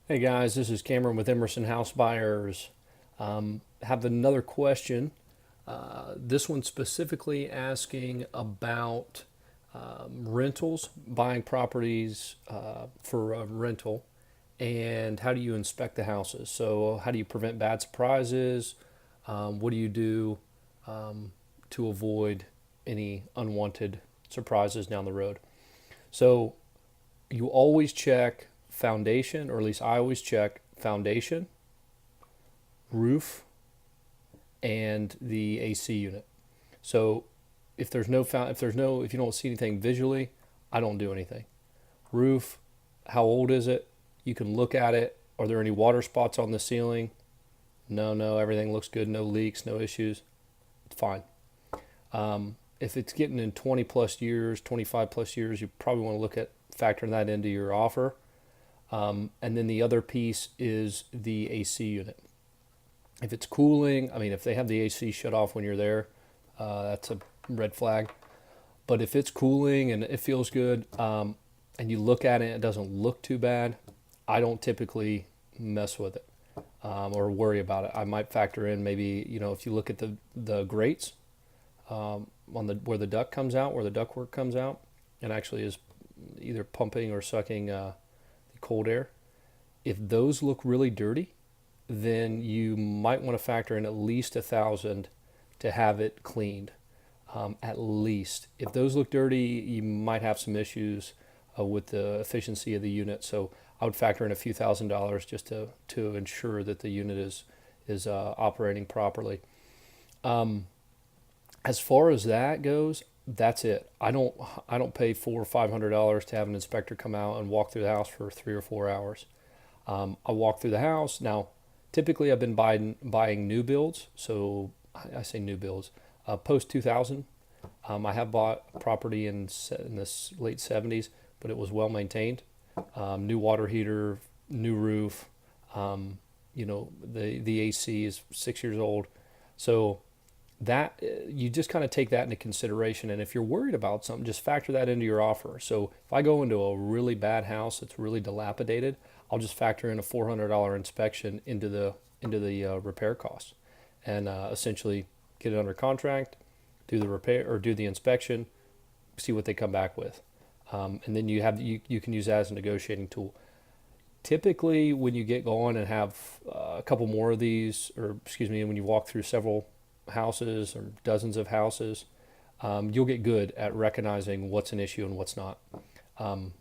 Hey guys, this is Cameron with Emerson House Buyers. Have another question. This one specifically asking about rentals, buying properties for a rental, and how do you inspect the houses? So, how do you prevent bad surprises? What do you do to avoid any unwanted surprises down the road? So, you always check foundation, or at least I always check foundation, roof, and the AC unit. So if you don't see anything visually, I don't do anything. Roof, how old is it? You can look at it. Are there any water spots on the ceiling? No, everything looks good. No leaks, no issues. It's fine. If it's getting in 20 plus years, 25 plus years, you probably want to look at factoring that into your offer. And then the other piece is the AC unit. If it's cooling, I mean, if they have the AC shut off when you're there, that's a red flag. But if it's cooling and it feels good, and you look at it, it doesn't look too bad, I don't typically mess with it or worry about it. I might factor in maybe, if you look at the grates on the where the duct comes out, where the ductwork comes out, and actually is either pumping or sucking the cold air. If those look really dirty, then you might want to factor in at least 1,000 to have it cleaned. At least, if those look dirty, you might have some issues with the efficiency of the unit. So I would factor in a few $1,000s just to ensure that the unit is operating properly. As far as that goes, that's it. I don't pay $400 or $500 to have an inspector come out and walk through the house for 3 or 4 hours. I walk through the house. Now, typically I've been buying new builds. So I say new builds. Post 2000, I have bought a property in the late 70s, but it was well maintained. New water heater, new roof. The AC is 6 years old. So that you just kind of take that into consideration, and if you're worried about something, just factor that into your offer. So if I go into a really bad house that's really dilapidated, I'll just factor in a $400 inspection into the repair costs, and essentially get it under contract, do the repair or do the inspection, see what they come back with, and then you can use that as a negotiating tool. Typically, when you get going and have a couple more of these, or excuse me, when you walk through several houses or dozens of houses, you'll get good at recognizing what's an issue and what's not. Um,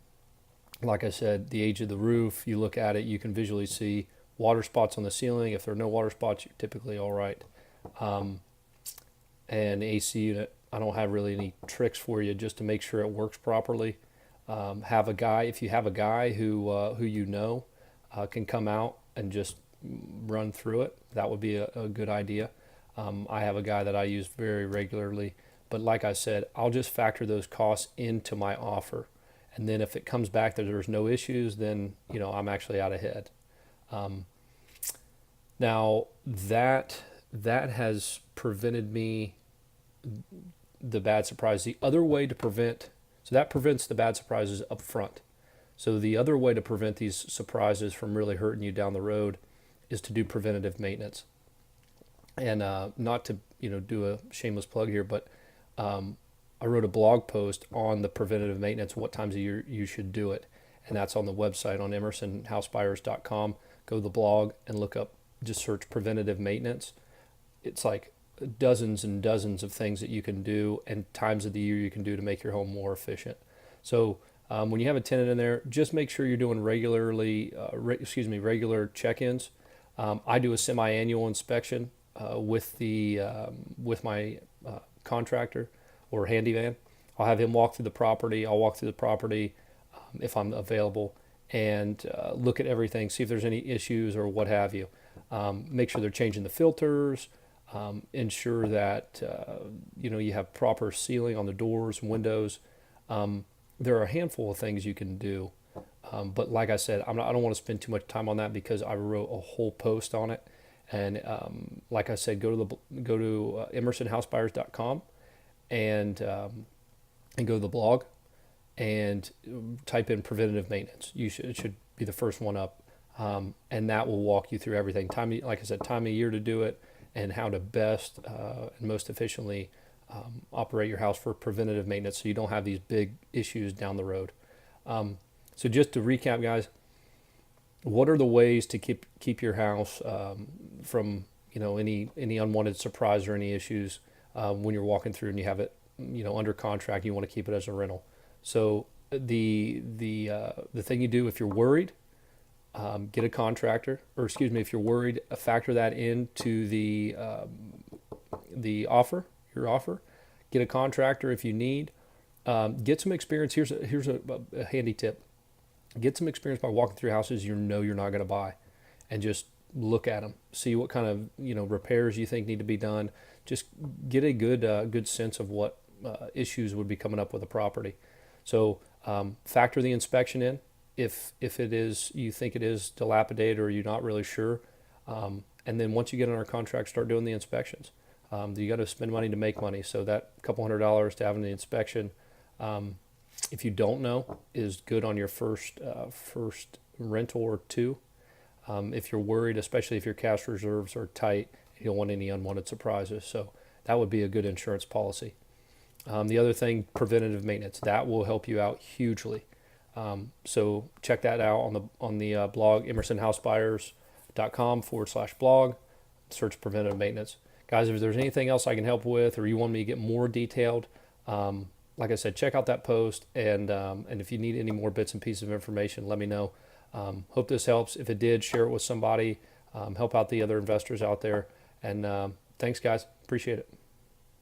like I said, the age of the roof, you look at it, you can visually see water spots on the ceiling. If there are no water spots, you're typically all right. Um, and AC unit, I don't have really any tricks for you just to make sure it works properly. Have a guy, if you have a guy who can come out and just run through it, that would be a good idea. I have a guy that I use very regularly, but like I said, I'll just factor those costs into my offer. And then if it comes back that there's no issues, then I'm actually out ahead. Um, Now that has prevented me the bad surprise. The other way to prevent so that prevents the bad surprises up front. So the other way to prevent these surprises from really hurting you down the road is to do preventative maintenance. And not to do a shameless plug here, but I wrote a blog post on the preventative maintenance, what times of year you should do it, and that's on the website on emersonhousebuyers.com. Go to the blog and look up, just search preventative maintenance. It's like dozens and dozens of things that you can do and times of the year you can do to make your home more efficient. So when you have a tenant in there, just make sure you're doing regular check-ins. I do a semi-annual inspection with my contractor or handyman. I'll have him walk through the property. I'll walk through the property if I'm available, and look at everything, see if there's any issues or what have you. Make sure they're changing the filters. Ensure that you have proper sealing on the doors, windows. There are a handful of things you can do, but like I said, I don't want to spend too much time on that because I wrote a whole post on it. And like I said, go to emersonhousebuyers.com and go to the blog and type in preventative maintenance. It should be the first one up. And that will walk you through everything. Like I said, time of year to do it, and how to best and most efficiently operate your house for preventative maintenance, so you don't have these big issues down the road. So just to recap, guys, what are the ways to keep your house from any unwanted surprise or any issues when you're walking through and you have it under contract, you want to keep it as a rental. So the thing you do if you're worried, get a contractor, or excuse me, if you're worried, factor that into the offer, your offer. Get a contractor if you need. Get some experience. Here's a handy tip. Get some experience by walking through houses you're not going to buy, and just look at them. See what kind of repairs you think need to be done. Just get a good sense of what issues would be coming up with a property. So factor the inspection in if it is, you think it is dilapidated or you're not really sure. And then once you get on our contract, start doing the inspections. You got to spend money to make money. So that couple $100 to having the inspection, if you don't know, is good on your first rental or two. If you're worried, especially if your cash reserves are tight, you don't want any unwanted surprises. So that would be a good insurance policy. The other thing, preventative maintenance, that will help you out hugely. So check that out on the blog, emersonhousebuyers.com/blog. Search preventative maintenance. Guys, if there's anything else I can help with, or you want me to get more detailed, like I said, check out that post, and if you need any more bits and pieces of information, let me know. Hope this helps. If it did, share it with somebody. Help out the other investors out there. And thanks, guys. Appreciate it.